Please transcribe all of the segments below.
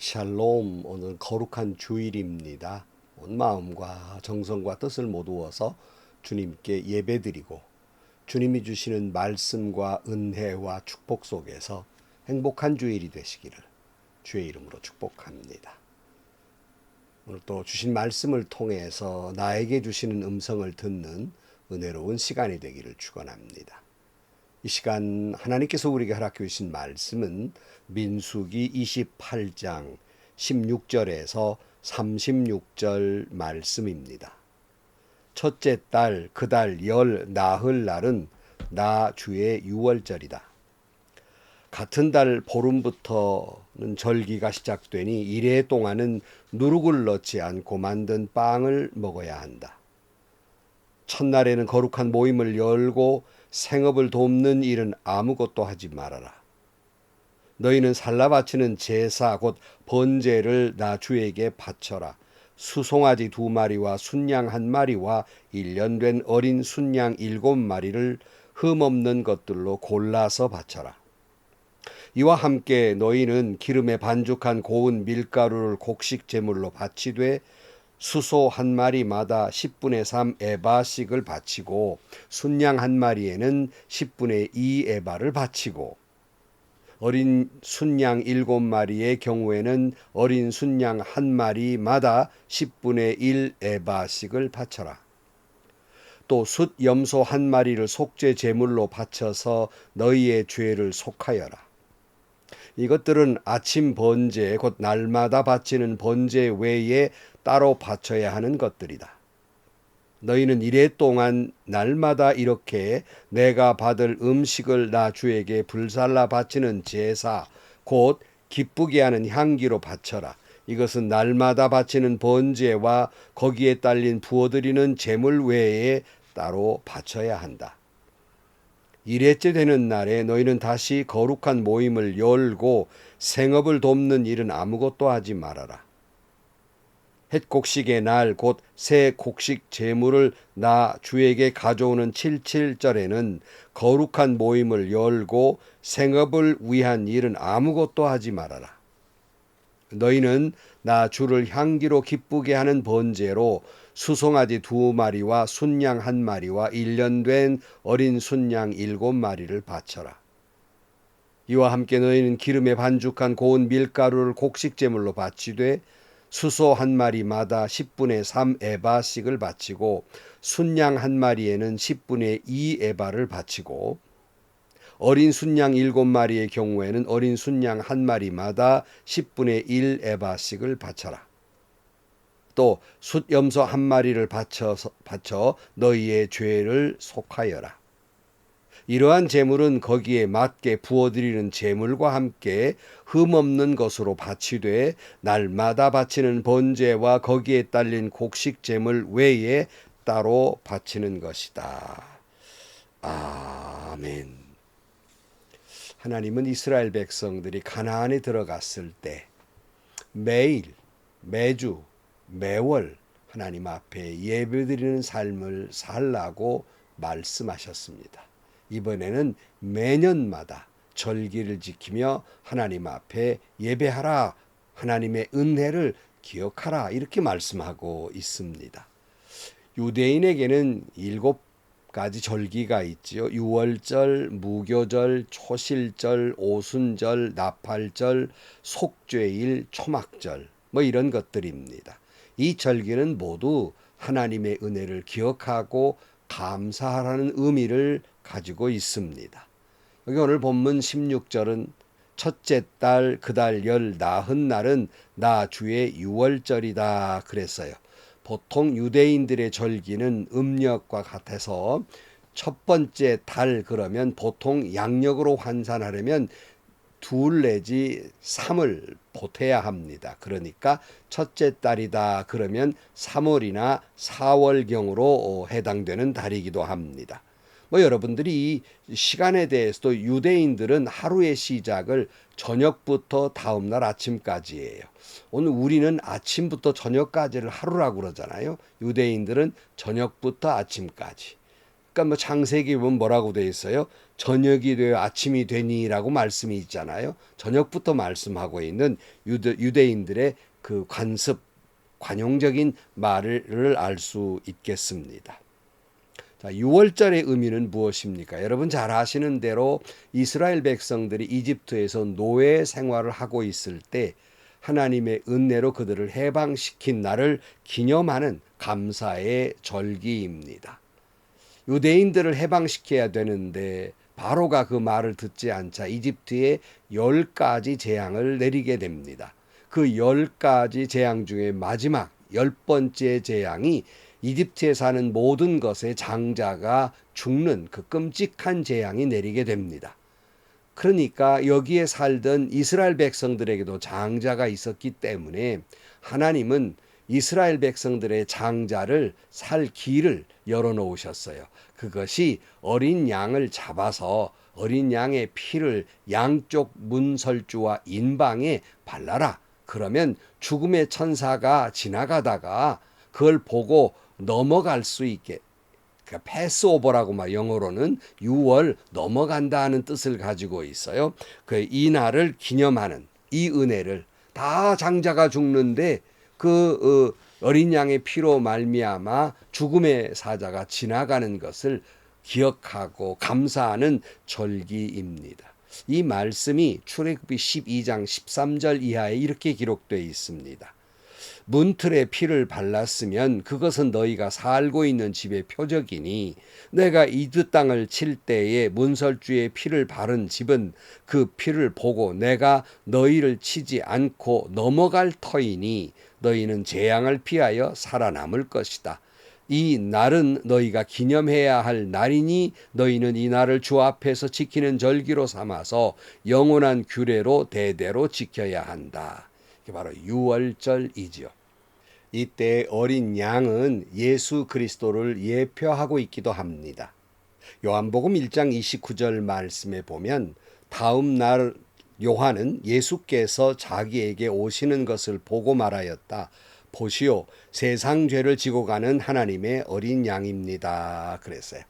샬롬, 오늘 거룩한 주일입니다. 온 마음과 정성과 뜻을 모두어서 주님께 예배드리고 주님이 주시는 말씀과 은혜와 축복 속에서 행복한 주일이 되시기를 주의 이름으로 축복합니다. 오늘 또 주신 말씀을 통해서 나에게 주시는 음성을 듣는 은혜로운 시간이 되기를 축원합니다. 이 시간 하나님께서 우리에게 허락해 주신 말씀은 민수기 28장 16절에서 36절 말씀입니다. 첫째 달 그 달 열 나흘 날은 나 주의 유월절이다. 같은 달 보름부터는 절기가 시작되니 이래 동안은 누룩을 넣지 않고 만든 빵을 먹어야 한다. 첫날에는 거룩한 모임을 열고 생업을 돕는 일은 아무것도 하지 말아라. 너희는 살라 바치는 제사 곧 번제를 나 주에게 바쳐라. 수송아지 2마리와 순양 1마리와 1년 된 어린 순양 7마리를 흠없는 것들로 골라서 바쳐라. 이와 함께 너희는 기름에 반죽한 고운 밀가루를 곡식 제물로 바치되 수소 1마리마다 10분의 3 에바씩을 바치고 순양 1마리에는 10분의 2 에바를 바치고 어린 순양 7마리의 경우에는 어린 순양 1마리마다 10분의 1 에바씩을 바쳐라. 또 숫 염소 1마리를 속죄 제물로 바쳐서 너희의 죄를 속하여라. 이것들은 아침 번제 곧 날마다 바치는 번제 외에 따로 바쳐야 하는 것들이다. 너희는 이래 동안 날마다 이렇게 내가 받을 음식을 나 주에게 불살라 바치는 제사 곧 기쁘게 하는 향기로 바쳐라. 이것은 날마다 바치는 번제와 거기에 딸린 부어드리는 제물 외에 따로 바쳐야 한다. 일회째 되는 날에 너희는 다시 거룩한 모임을 열고 생업을 돕는 일은 아무것도 하지 말아라. 햇곡식의 날 곧 새 곡식 제물을 나 주에게 가져오는 77절에는 거룩한 모임을 열고 생업을 위한 일은 아무것도 하지 말아라. 너희는 나 주를 향기로 기쁘게 하는 번제로 수송아지 2마리와 순양 1마리와 1년 된 어린 순양 7마리를 바쳐라. 이와 함께 너희는 기름에 반죽한 고운 밀가루를 곡식제물로 바치되 수소 1마리마다 10분의 3 에바씩을 바치고 순양 1마리에는 10분의 2 에바를 바치고 어린 순양 7마리의 경우에는 어린 순양 1마리마다 10분의 1 에바씩을 바쳐라. 또 숫 염소 1마리를 바쳐 너희의 죄를 속하여라. 이러한 제물은 거기에 맞게 부어드리는 제물과 함께 흠없는 것으로 바치되 날마다 바치는 번제와 거기에 딸린 곡식 제물 외에 따로 바치는 것이다. 아멘. 하나님은 이스라엘 백성들이 가나안에 들어갔을 때 매일, 매주, 매월 하나님 앞에 예배드리는 삶을 살라고 말씀하셨습니다. 이번에는 매년마다 절기를 지키며 하나님 앞에 예배하라, 하나님의 은혜를 기억하라 이렇게 말씀하고 있습니다. 유대인에게는 7가지 절기가 있지요. 유월절, 무교절, 초실절, 오순절, 나팔절, 속죄일, 초막절 뭐 이런 것들입니다. 이 절기는 모두 하나님의 은혜를 기억하고 감사하라는 의미를 가지고 있습니다. 여기 오늘 본문 16절은 첫째 달 그 달 열 나흔 날은 나 주의 유월절이다 그랬어요. 보통 유대인들의 절기는 음력과 같아서 첫 번째 달 그러면 보통 양력으로 환산하려면 2 내지 3을 보태야 합니다. 그러니까 첫째 달이다 그러면 3월이나 4월경으로 해당되는 달이기도 합니다. 뭐 여러분들이 이 시간에 대해서도 유대인들은 하루의 시작을 저녁부터 다음날 아침까지예요. 오늘 우리는 아침부터 저녁까지를 하루라고 그러잖아요. 유대인들은 저녁부터 아침까지. 그러니까 뭐 창세기 보면 뭐라고 돼 있어요? 저녁이 되어 아침이 되니라고 말씀이 있잖아요. 저녁부터 말씀하고 있는 유대인들의 그 관용적인 말을 알 수 있겠습니다. 자, 6월절의 의미는 무엇입니까? 여러분 잘 아시는 대로 이스라엘 백성들이 이집트에서 노예 생활을 하고 있을 때 하나님의 은혜로 그들을 해방시킨 날을 기념하는 감사의 절기입니다. 유대인들을 해방시켜야 되는데 바로가 그 말을 듣지 않자 이집트에 10가지 재앙을 내리게 됩니다. 그 10가지 재앙 중에 마지막 10번째 재앙이 이집트에 사는 모든 것의 장자가 죽는 그 끔찍한 재앙이 내리게 됩니다. 그러니까 여기에 살던 이스라엘 백성들에게도 장자가 있었기 때문에 하나님은 이스라엘 백성들의 장자를 살 길을 열어놓으셨어요. 그것이 어린 양을 잡아서 어린 양의 피를 양쪽 문설주와 인방에 발라라. 그러면 죽음의 천사가 지나가다가 그걸 보고 넘어갈 수 있게, 그러니까 패스오버라고 막 영어로는 6월 넘어간다는 뜻을 가지고 있어요. 그 이 날을 기념하는 이 은혜를, 다 장자가 죽는데 그 어린 양의 피로 말미암아 죽음의 사자가 지나가는 것을 기억하고 감사하는 절기입니다. 이 말씀이 출애굽기 12장 13절 이하에 이렇게 기록되어 있습니다. 문틀에 피를 발랐으면 그것은 너희가 살고 있는 집의 표적이니 내가 이드 땅을 칠 때에 문설주에 피를 바른 집은 그 피를 보고 내가 너희를 치지 않고 넘어갈 터이니 너희는 재앙을 피하여 살아남을 것이다. 이 날은 너희가 기념해야 할 날이니 너희는 이 날을 주 앞에서 지키는 절기로 삼아서 영원한 규례로 대대로 지켜야 한다. 이게 바로 유월절이지요. 이때 어린 양은 예수 그리스도를 예표하고 있기도 합니다. 요한복음 1장 29절 말씀에 보면 다음 날 요한은 예수께서 자기에게 오시는 것을 보고 말하였다. 보시오, 세상 죄를 지고 가는 하나님의 어린 양입니다. 그랬어요.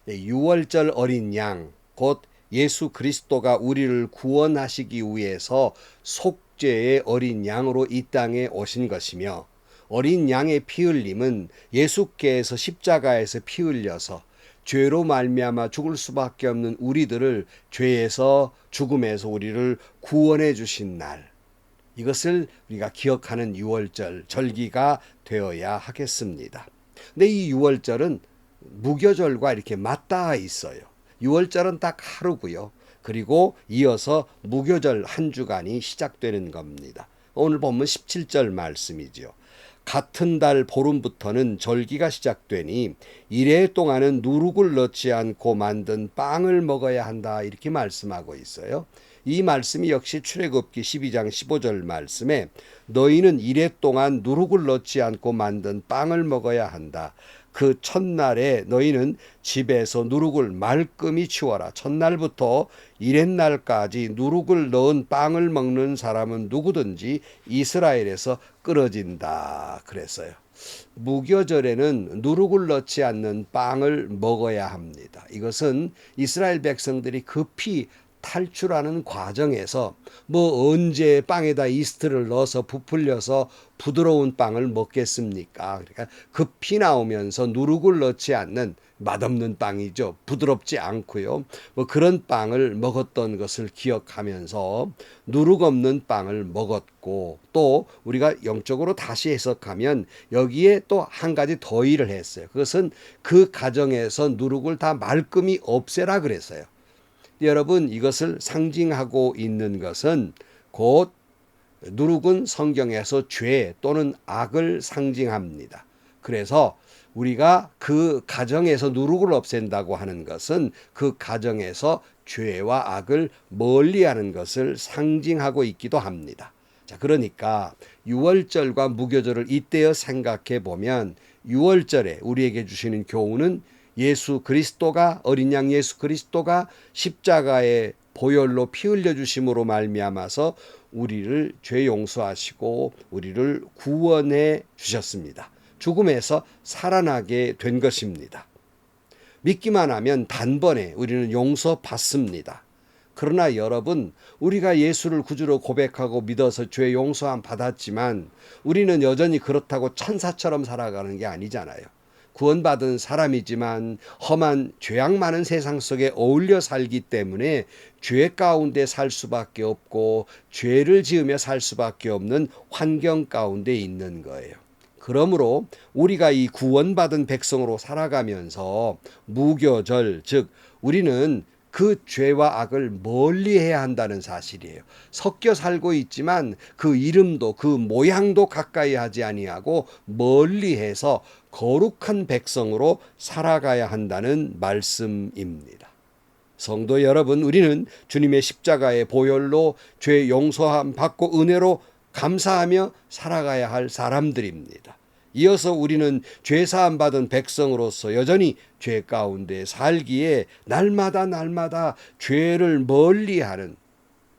유월절 어린 양, 곧 예수 그리스도가 우리를 구원하시기 위해서 속죄의 어린 양으로 이 땅에 오신 것이며, 어린 양의 피 흘림은 예수께서 십자가에서 피 흘려서 죄로 말미암아 죽을 수밖에 없는 우리들을 죄에서 죽음에서 우리를 구원해 주신 날, 이것을 우리가 기억하는 유월절 절기가 되어야 하겠습니다. 근데 이 유월절은 무교절과 이렇게 맞닿아 있어요. 유월절은 딱 하루고요. 그리고 이어서 무교절 한 주간이 시작되는 겁니다. 오늘 본문 17절 말씀이죠. 같은 달 보름부터는 절기가 시작되니 이래 동안은 누룩을 넣지 않고 만든 빵을 먹어야 한다. 이렇게 말씀하고 있어요. 이 말씀이 역시 출애굽기 12장 15절 말씀에 너희는 이래 동안 누룩을 넣지 않고 만든 빵을 먹어야 한다. 그 첫날에 너희는 집에서 누룩을 말끔히 치워라. 첫날부터 이렛날까지 누룩을 넣은 빵을 먹는 사람은 누구든지 이스라엘에서 끊어진다. 그랬어요. 무교절에는 누룩을 넣지 않는 빵을 먹어야 합니다. 이것은 이스라엘 백성들이 급히 탈출하는 과정에서 뭐 언제 빵에다 이스트를 넣어서 부풀려서 부드러운 빵을 먹겠습니까? 그러니까 급히 나오면서 누룩을 넣지 않는 맛없는 빵이죠. 부드럽지 않고요. 뭐 그런 빵을 먹었던 것을 기억하면서 누룩 없는 빵을 먹었고, 또 우리가 영적으로 다시 해석하면 여기에 또 한 가지 더 일을 했어요. 그것은 그 가정에서 누룩을 다 말끔히 없애라 그랬어요. 여러분, 이것을 상징하고 있는 것은 곧 누룩은 성경에서 죄 또는 악을 상징합니다. 그래서 우리가 그 가정에서 누룩을 없앤다고 하는 것은 그 가정에서 죄와 악을 멀리하는 것을 상징하고 있기도 합니다. 자, 그러니까 유월절과 무교절을 이때여 생각해 보면 유월절에 우리에게 주시는 교훈은 예수 그리스도가, 어린 양 예수 그리스도가 십자가의 보혈로 피 흘려 주심으로 말미암아서 우리를 죄 용서하시고 우리를 구원해 주셨습니다. 죽음에서 살아나게 된 것입니다. 믿기만 하면 단번에 우리는 용서받습니다. 그러나 여러분, 우리가 예수를 구주로 고백하고 믿어서 죄 용서함 받았지만 우리는 여전히 그렇다고 천사처럼 살아가는 게 아니잖아요. 구원받은 사람이지만 험한 죄악 많은 세상 속에 어울려 살기 때문에 죄 가운데 살 수밖에 없고 죄를 지으며 살 수밖에 없는 환경 가운데 있는 거예요. 그러므로 우리가 이 구원받은 백성으로 살아가면서 무교절, 즉 우리는 그 죄와 악을 멀리해야 한다는 사실이에요. 섞여 살고 있지만 그 이름도 그 모양도 가까이 하지 아니하고 멀리해서 거룩한 백성으로 살아가야 한다는 말씀입니다. 성도 여러분, 우리는 주님의 십자가의 보혈로 죄 용서함 받고 은혜로 감사하며 살아가야 할 사람들입니다. 이어서 우리는 죄사함 받은 백성으로서 여전히 죄 가운데 살기에 날마다 죄를 멀리하는,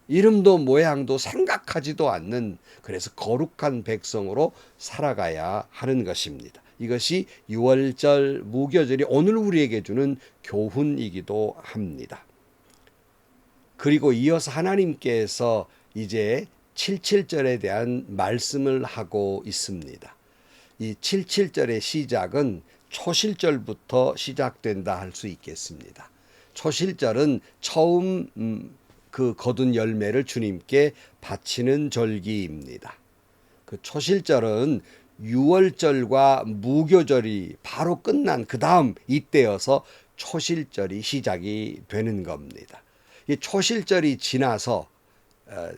이름도 모양도 생각하지도 않는, 그래서 거룩한 백성으로 살아가야 하는 것입니다. 이것이 유월절 무교절이 오늘 우리에게 주는 교훈이기도 합니다. 그리고 이어서 하나님께서 이제 77절에 대한 말씀을 하고 있습니다. 이 77절의 시작은 초실절부터 시작된다 할 수 있겠습니다. 초실절은 처음 그 거둔 열매를 주님께 바치는 절기입니다. 그 초실절은 유월절과 무교절이 바로 끝난 그 다음 이때여서 초실절이 시작이 되는 겁니다. 이 초실절이 지나서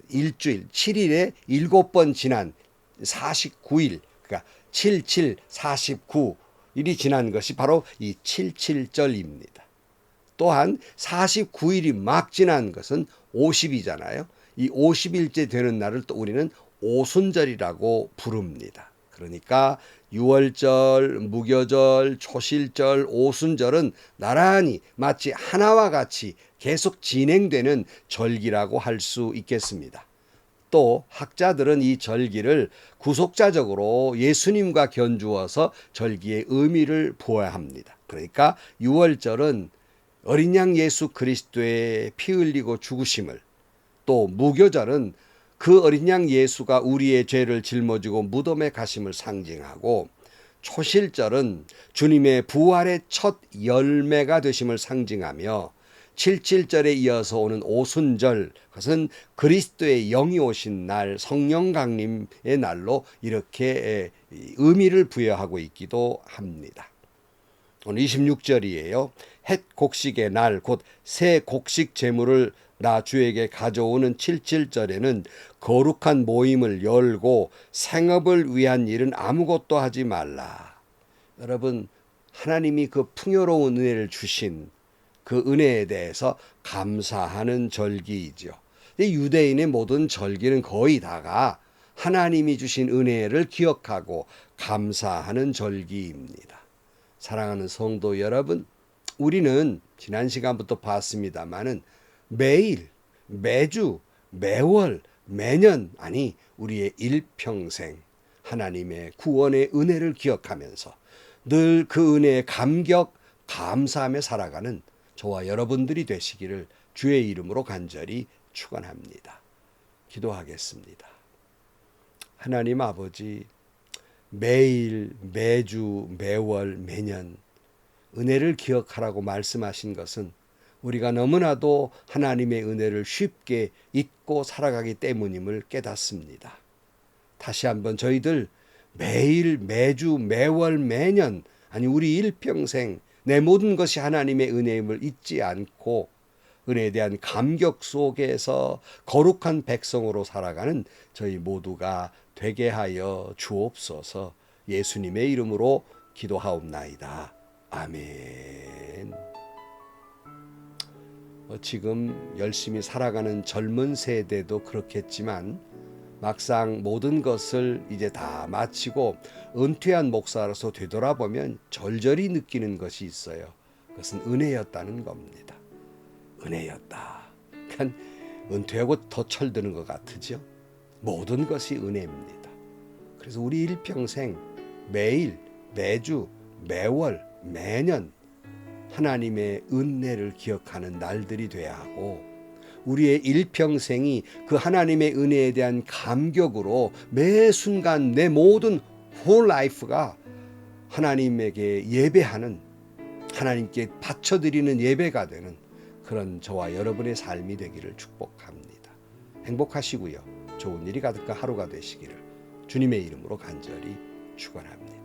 일주일, 7일에 7번 지난 49일, 그러니까 77, 49일이 지난 것이 바로 이 77절입니다. 또한 49일이 막 지난 것은 50이잖아요. 이 50일째 되는 날을 또 우리는 오순절이라고 부릅니다. 그러니까 유월절, 무교절, 초실절, 오순절은 나란히 마치 하나와 같이 계속 진행되는 절기라고 할 수 있겠습니다. 또 학자들은 이 절기를 구속자적으로 예수님과 견주어서 절기의 의미를 부어야 합니다. 그러니까 유월절은 어린 양 예수 그리스도의 피 흘리고 죽으심을, 또 무교절은 그 어린 양 예수가 우리의 죄를 짊어지고 무덤에 가심을 상징하고, 초실절은 주님의 부활의 첫 열매가 되심을 상징하며, 77절에 이어서 오는 오순절, 그것은 그리스도의 영이 오신 날, 성령 강림의 날로 이렇게 의미를 부여하고 있기도 합니다. 오늘 26절이에요. 헷 곡식의 날, 곧 새 곡식 제물을 나 주에게 가져오는 77절에는 거룩한 모임을 열고 생업을 위한 일은 아무것도 하지 말라. 여러분, 하나님이 그 풍요로운 은혜를 주신 그 은혜에 대해서 감사하는 절기이죠. 유대인의 모든 절기는 거의 다가 하나님이 주신 은혜를 기억하고 감사하는 절기입니다. 사랑하는 성도 여러분, 우리는 지난 시간부터 봤습니다마는 매일, 매주, 매월, 매년, 아니 우리의 일평생 하나님의 구원의 은혜를 기억하면서 늘 그 은혜에 감격, 감사하며 살아가는 저와 여러분들이 되시기를 주의 이름으로 간절히 축원합니다. 기도하겠습니다. 하나님 아버지, 매일, 매주, 매월, 매년 은혜를 기억하라고 말씀하신 것은 우리가 너무나도 하나님의 은혜를 쉽게 잊고 살아가기 때문임을 깨닫습니다. 다시 한번 저희들 매일, 매주, 매월, 매년, 아니 우리 일평생 내 모든 것이 하나님의 은혜임을 잊지 않고 은혜에 대한 감격 속에서 거룩한 백성으로 살아가는 저희 모두가 되게 하여 주옵소서. 예수님의 이름으로 기도하옵나이다. 아멘. 지금 열심히 살아가는 젊은 세대도 그렇겠지만 막상 모든 것을 이제 다 마치고 은퇴한 목사로서 되돌아보면 절절히 느끼는 것이 있어요. 그것은 은혜였다는 겁니다. 은혜였다. 그러니까 은퇴하고 더 철드는 것 같으죠. 모든 것이 은혜입니다. 그래서 우리 일평생 매일, 매주, 매월, 매년 하나님의 은혜를 기억하는 날들이 돼야 하고, 우리의 일평생이 그 하나님의 은혜에 대한 감격으로 매 순간 내 모든 whole life가 하나님에게 예배하는, 하나님께 바쳐드리는 예배가 되는 그런 저와 여러분의 삶이 되기를 축복합니다. 행복하시고요. 좋은 일이 가득한 하루가 되시기를 주님의 이름으로 간절히 축원합니다.